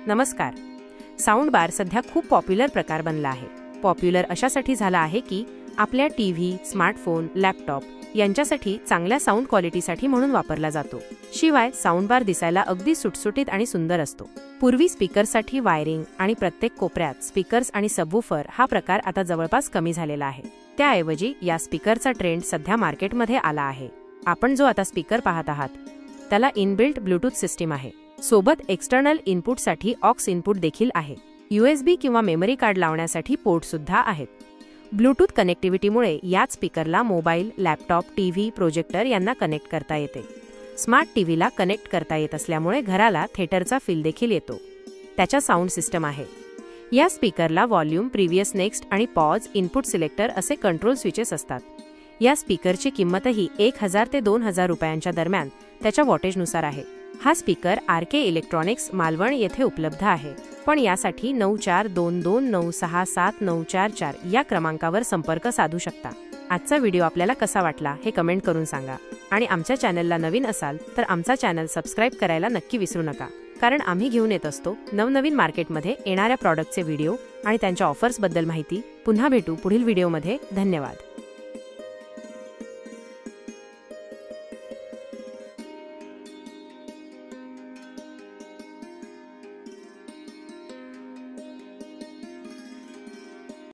नमस्कार. साऊंड बार सध्या खूप पॉप्युलर प्रकार बनला आहे. पॉप्युलर अशासाठी झाला आहे की आपल्या टीव्ही, स्मार्टफोन, लॅपटॉप यांच्यासाठी चांगल्या साऊंड क्वालिटीसाठी म्हणून वापरला जातो. शिवाय साऊंड बार दिसायला अगदी सुटसुटीत आणि सुंदर असतो. पूर्वी स्पीकर्ससाठी वायरिंग आणि प्रत्येक कोपऱ्यात स्पीकर्स आणि सबवूफर हा प्रकार आता जवळपास कमी झालेला आहे. त्याऐवजी या स्पीकरचा ट्रेंड सध्या मार्केटमध्ये आला आहे. आपण जो आता स्पीकर पाहत आहात त्याला इनबिल्ट ब्लूटूथ सिस्टीम आहे. सोबत एक्सटर्नल इनपुटसाठी ऑक्स इनपुट देखील आहे. USB किंवा मेमरी कार्ड लावण्यासाठी पोर्ट सुद्धा आहेत. ब्लूटूथ कनेक्टिव्हिटीमुळे याच स्पीकरला मोबाईल, लॅपटॉप, टीव्ही, प्रोजेक्टर यांना कनेक्ट करता येते. स्मार्ट टीव्हीला कनेक्ट करता येत असल्यामुळे घराला थिएटरचा फील देखील येतो. त्याच्या साऊंड सिस्टम आहे. या स्पीकरला व्हॉल्यूम, प्रिव्हियस, नेक्स्ट आणि पॉज, इनपुट सिलेक्टर असे कंट्रोल स्विचेस असतात. या स्पीकरची किंमतही 1000 ते 2000 रुपयांच्या दरम्यान त्याच्या वॉटेजनुसार आहे. हा स्पीकर RK इलेक्ट्रॉनिक्स, मालवण येथे उपलब्ध आहे. पण यासाठी 9422967944 या क्रमांकावर संपर्क साधू शकता. आजचा व्हिडिओ आपल्याला कसा वाटला हे कमेंट करून सांगा. आणि आमच्या चॅनलला नवीन असाल तर आमचा चॅनल सबस्क्राईब करायला नक्की विसरू नका, कारण आम्ही घेऊन येत असतो नवनवीन मार्केटमध्ये येणाऱ्या प्रॉडक्टचे व्हिडिओ आणि त्यांच्या ऑफर्सबद्दल माहिती. पुन्हा भेटू पुढील व्हिडिओमध्ये. धन्यवाद.